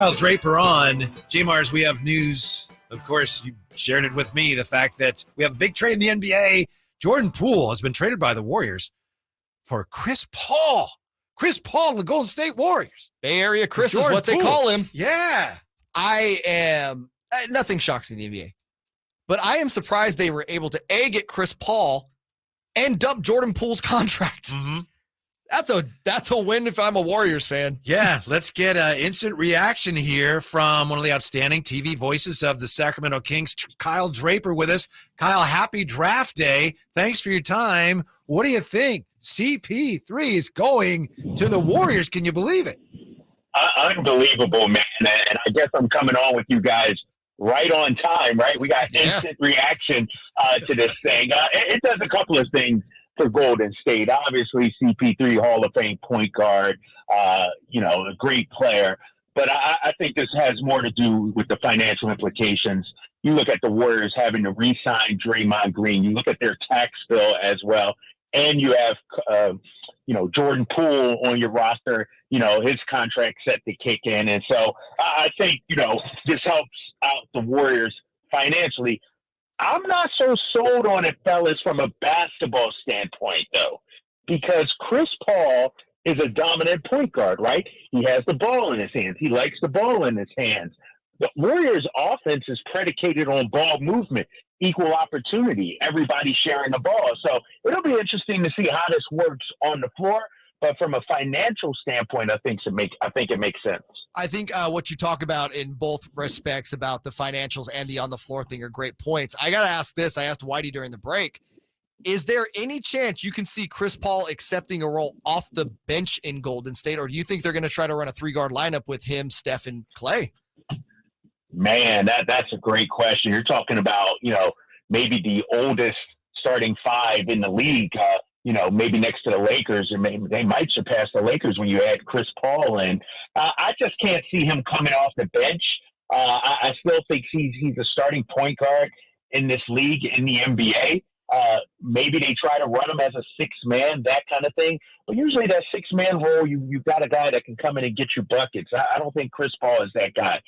Kyle Draper on. JayMarZZ, we have news. Of course, you shared it with me, the fact that we have a big trade in the NBA. Jordan Poole has been traded by the Warriors for Chris Paul. Chris Paul, the Golden State Warriors. Bay Area Chris is what they call him. Yeah. Nothing shocks me in the NBA. But I am surprised they were able to, get Chris Paul and dump Jordan Poole's contract. Mm-hmm. That's a win if I'm a Warriors fan. Yeah, let's get an instant reaction here from one of the outstanding TV voices of the Sacramento Kings, Kyle Draper, with us. Kyle, happy draft day. Thanks for your time. What do you think? CP3 is going to the Warriors. Can you believe it? Unbelievable, man. And I guess I'm coming on with you guys right on time, right? We got instant reaction to this thing. It does a couple of things for Golden State. Obviously, CP3, Hall of Fame point guard, a great player. But I think this has more to do with the financial implications. You look at the Warriors having to re-sign Draymond Green. You look at their tax bill as well. And you have, Jordan Poole on your roster, his contract set to kick in. And so I think, this helps out the Warriors financially. I'm not so sold on it, fellas, from a basketball standpoint, though, because Chris Paul is a dominant point guard, right? He has the ball in his hands. He likes the ball in his hands. The Warriors' offense is predicated on ball movement, equal opportunity, everybody sharing the ball. So it'll be interesting to see how this works on the floor. But from a financial standpoint, I think it makes sense. I think what you talk about in both respects about the financials and the on-the-floor thing are great points. I got to ask this. I asked Whitey during the break. Is there any chance you can see Chris Paul accepting a role off the bench in Golden State, or do you think they're going to try to run a three-guard lineup with him, Steph, and Clay? Man, that's a great question. You're talking about, maybe the oldest starting five in the league, maybe next to the Lakers, and maybe they might surpass the Lakers when you add Chris Paul in. I just can't see him coming off the bench. I still think he's a starting point guard in this league, in the NBA. Maybe they try to run him as a six-man, that kind of thing. But usually that six-man role, you've got a guy that can come in and get you buckets. I don't think Chris Paul is that guy.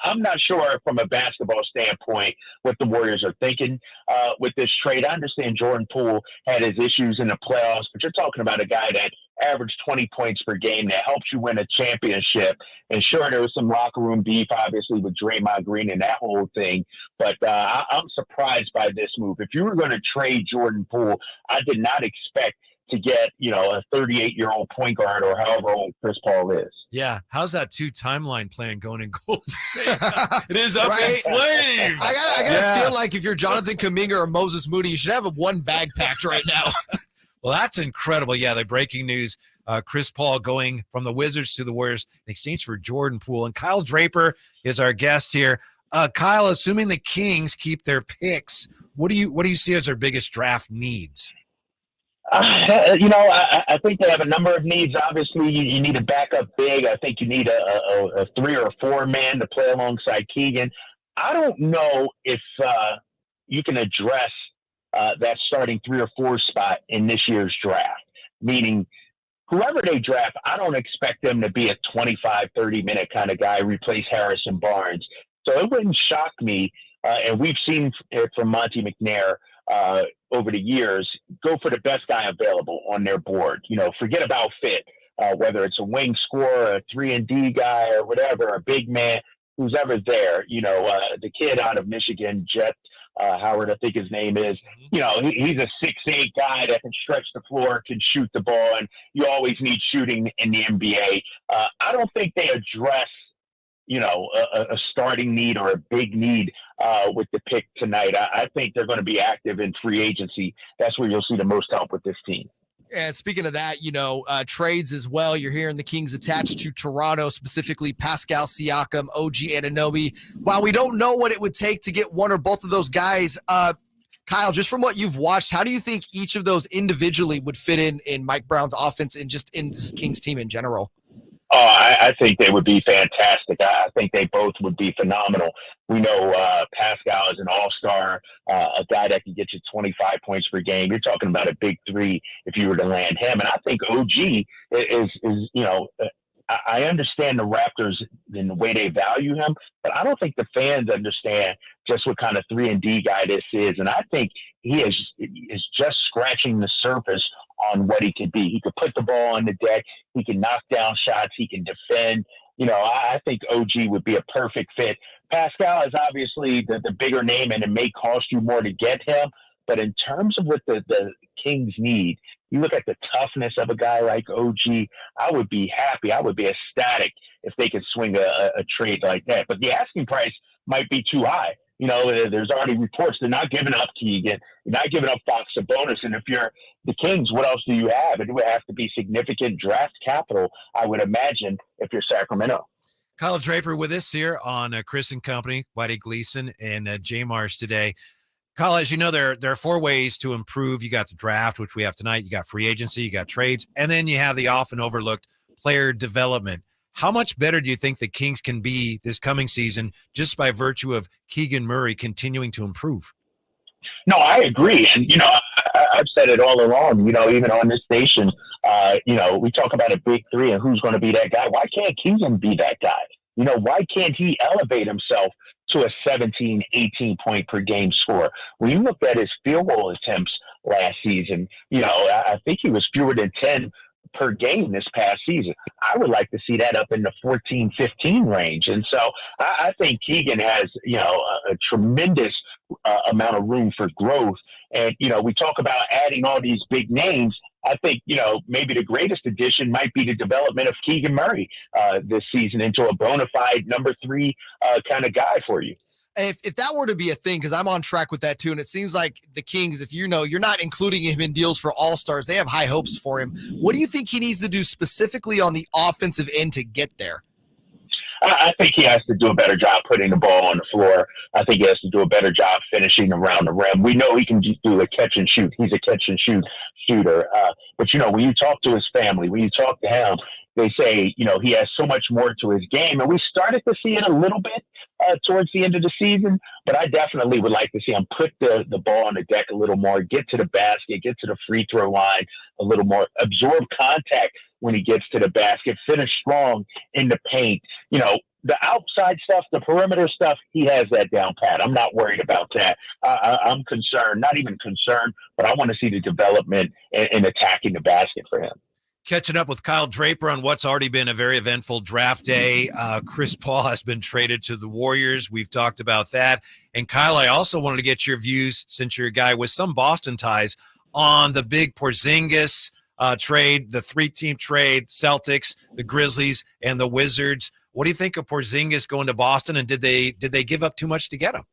I'm not sure from a basketball standpoint what the Warriors are thinking with this trade. I understand Jordan Poole had his issues in the playoffs, but you're talking about a guy that averaged 20 points per game that helps you win a championship. And sure, there was some locker room beef, obviously, with Draymond Green and that whole thing. But I'm surprised by this move. If you were going to trade Jordan Poole, I did not expect to get, a 38-year-old point guard or however old Chris Paul is. Yeah. How's that two-timeline plan going in Golden State? It is up in flames. I gotta feel like if you're Jonathan Kuminga or Moses Moody, you should have one bag packed right now. Well, that's incredible. Yeah, the breaking news, Chris Paul going from the Wizards to the Warriors in exchange for Jordan Poole. And Kyle Draper is our guest here. Kyle, assuming the Kings keep their picks, what do you see as their biggest draft needs? I think they have a number of needs. Obviously, you need a backup big. I think you need a 3 or 4 man to play alongside Keegan. I don't know if you can address that starting 3 or 4 spot in this year's draft, meaning whoever they draft, I don't expect them to be a 25, 30-minute kind of guy, replace Harrison Barnes. So it wouldn't shock me, and we've seen it from Monte McNair over the years, go for the best guy available on their board. Forget about fit, whether it's a wing scorer, a 3-and-D guy, or whatever, a big man, who's ever there. The kid out of Michigan, Jet Howard, I think his name is. He's a 6'8" guy that can stretch the floor, can shoot the ball, and you always need shooting in the NBA. I don't think they address a starting need or a big need with the pick tonight. I think they're going to be active in free agency. That's where you'll see the most help with this team. And speaking of that, trades as well. You're hearing the Kings attached to Toronto, specifically Pascal Siakam, OG Anunoby. While we don't know what it would take to get one or both of those guys, Kyle, just from what you've watched, how do you think each of those individually would fit in Mike Brown's offense and just in this Kings team in general? Oh, I think they would be fantastic. I think they both would be phenomenal. We know Pascal is an all-star, a guy that can get you 25 points per game. You're talking about a big three if you were to land him. And I think OG is I understand the Raptors and the way they value him, but I don't think the fans understand just what kind of 3-and-D guy this is. And I think he is just scratching the surface on what he could be. He could put the ball on the deck. He can knock down shots. He can defend. I think OG would be a perfect fit. Pascal is obviously the bigger name, and it may cost you more to get him. But in terms of what the Kings need, you look at the toughness of a guy like OG, I would be happy. I would be ecstatic if they could swing a trade like that. But the asking price might be too high. There's already reports they're not giving up Keegan. You're not giving up Fox a bonus. And if you're the Kings, what else do you have? It would have to be significant draft capital, I would imagine, if you're Sacramento. Kyle Draper with us here on Chris and Company, Whitey Gleason, and JayMarZZ today. Kyle, as you know, there are 4 ways to improve. You got the draft, which we have tonight. You got free agency, you got trades, and then you have the often overlooked player development. How much better do you think the Kings can be this coming season just by virtue of Keegan Murray continuing to improve? No, I agree. And, I've said it all along, even on this station, we talk about a big 3 and who's going to be that guy. Why can't Keegan be that guy? Why can't he elevate himself to a 17, 18 point per game score? When you look at his field goal attempts last season, I think he was fewer than 10 per game this past season. I would like to see that up in the 14, 15 range. And so I think Keegan has, a tremendous amount of room for growth. And, we talk about adding all these big names. I think, maybe the greatest addition might be the development of Keegan Murray this season into a bona fide number 3 kind of guy for you. If that were to be a thing, because I'm on track with that too, and it seems like the Kings, if you're not including him in deals for all-stars, they have high hopes for him. What do you think he needs to do specifically on the offensive end to get there? I think he has to do a better job putting the ball on the floor. I think he has to do a better job finishing around the rim. We know he can do a catch and shoot. He's a catch and shoot shooter. But, when you talk to his family, when you talk to him, they say, he has so much more to his game. And we started to see it a little bit towards the end of the season, but I definitely would like to see him put the ball on the deck a little more, get to the basket, get to the free throw line a little more, absorb contact when he gets to the basket, finish strong in the paint. The outside stuff, the perimeter stuff, he has that down pat. I'm not worried about that. I'm concerned, not even concerned, but I want to see the development in attacking the basket for him. Catching up with Kyle Draper on what's already been a very eventful draft day. Chris Paul has been traded to the Warriors. We've talked about that. And Kyle, I also wanted to get your views, since you're a guy with some Boston ties, on the big Porzingis trade, the 3-team trade, Celtics, the Grizzlies, and the Wizards. What do you think of Porzingis going to Boston, and did they give up too much to get him?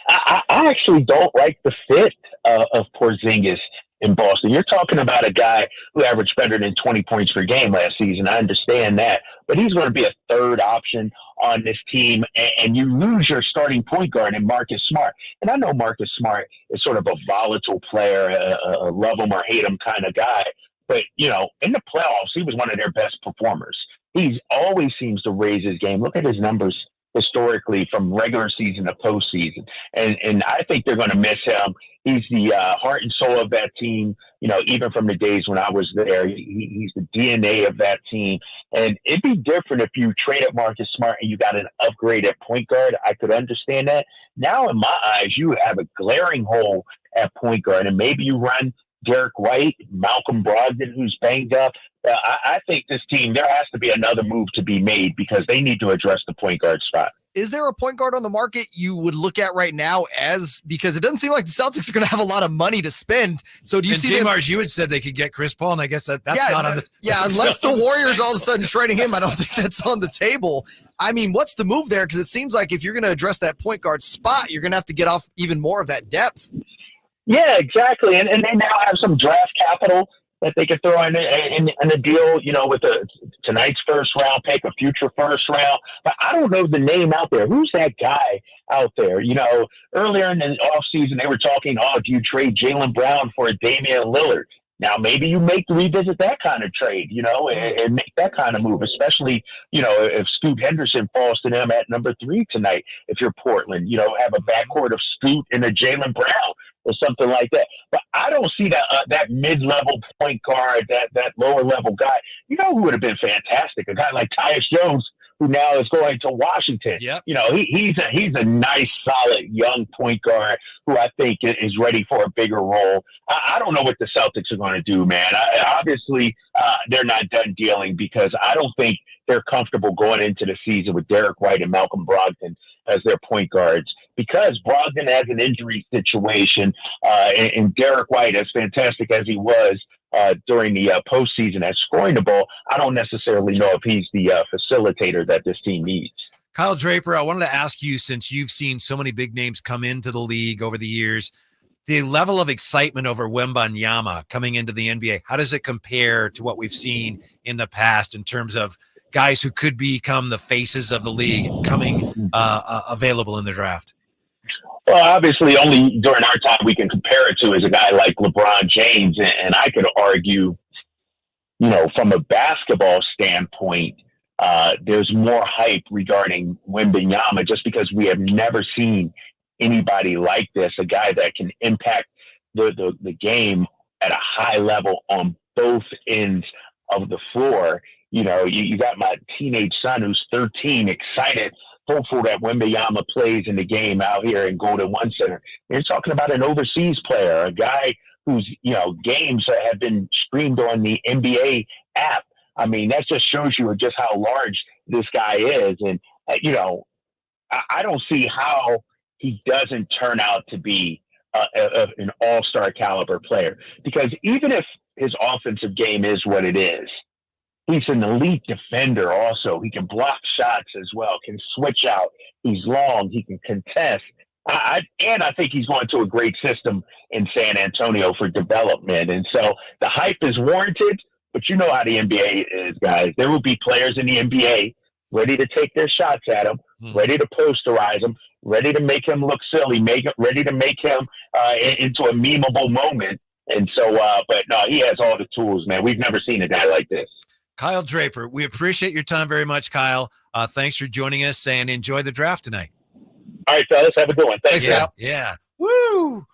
I actually don't like the fit of Porzingis in Boston. You're talking about a guy who averaged better than 20 points per game last season. I understand that, but he's going to be a third option on this team, and you lose your starting point guard in Marcus Smart. And I know Marcus Smart is sort of a volatile player, a love him or hate him kind of guy, but, in the playoffs, he was one of their best performers. He always seems to raise his game. Look at his numbers historically from regular season to postseason. And I think they're going to miss him. He's the heart and soul of that team, even from the days when I was there. He's the DNA of that team. And it'd be different if you traded Marcus Smart and you got an upgrade at point guard. I could understand that. Now, in my eyes, you have a glaring hole at point guard, and maybe you run Derek White, Malcolm Brogdon, who's banged up. I think this team, there has to be another move to be made because they need to address the point guard spot. Is there a point guard on the market you would look at right now because it doesn't seem like the Celtics are going to have a lot of money to spend. So do you see JayMarZZ, you had said they could get Chris Paul, and I guess that's not on the unless the Warriors all of a sudden trading him, I don't think that's on the table. I mean, what's the move there? Because it seems like if you're going to address that point guard spot, you're going to have to get off even more of that depth. Yeah, exactly. And they now have some draft capital that they could throw in a deal, with tonight's first round pick, a future first round. But I don't know the name out there. Who's that guy out there? Earlier in the offseason, they were talking, do you trade Jaylen Brown for a Damian Lillard? Now, maybe you revisit that kind of trade, and make that kind of move, especially, if Scoot Henderson falls to them at number 3 tonight. If you're Portland, have a backcourt of Scoot and a Jaylen Brown. or something like that. But I don't see that mid-level point guard, that lower-level guy. You know who would have been fantastic? A guy like Tyus Jones, who now is going to Washington. Yep. You know, he's a nice, solid, young point guard who I think is ready for a bigger role. I don't know what the Celtics are going to do, man. Obviously, they're not done dealing because I don't think they're comfortable going into the season with Derek White and Malcolm Brogdon as their point guards because Brogdon has an injury situation, and Derek White, as fantastic as he was during the postseason at scoring the ball, I don't necessarily know if he's the facilitator that this team needs. Kyle Draper, I wanted to ask you, since you've seen so many big names come into the league over the years, the level of excitement over Wembanyama coming into the NBA, how does it compare to what we've seen in the past in terms of guys who could become the faces of the league coming available in the draft? Well, obviously, only during our time we can compare it to is a guy like LeBron James. And I could argue, you know, from a basketball standpoint, there's more hype regarding Wembanyama just because we have never seen anybody like this, a guy that can impact the game at a high level on both ends of the floor. You know, you got my teenage son who's 13, excited, hopeful that Wembanyama plays in the game out here in Golden One Center. You're talking about an overseas player, a guy whose, you know, games have been streamed on the NBA app. I mean, that just shows you just how large this guy is. And, you know, I don't see how he doesn't turn out to be an all-star caliber player. Because even if his offensive game is what it is, he's an elite defender also. He can block shots as well, can switch out. He's long. He can contest. And I think he's going to a great system in San Antonio for development. And so the hype is warranted, but you know how the NBA is, guys. There will be players in the NBA ready to take their shots at him, ready to posterize him, ready to make him look silly, ready to make him into a memeable moment. And so, but no, he has all the tools, man. We've never seen a guy like this. Kyle Draper, we appreciate your time very much, Kyle. Thanks for joining us and enjoy the draft tonight. All right, fellas, have a good one. Thanks, Kyle. Yeah. Woo!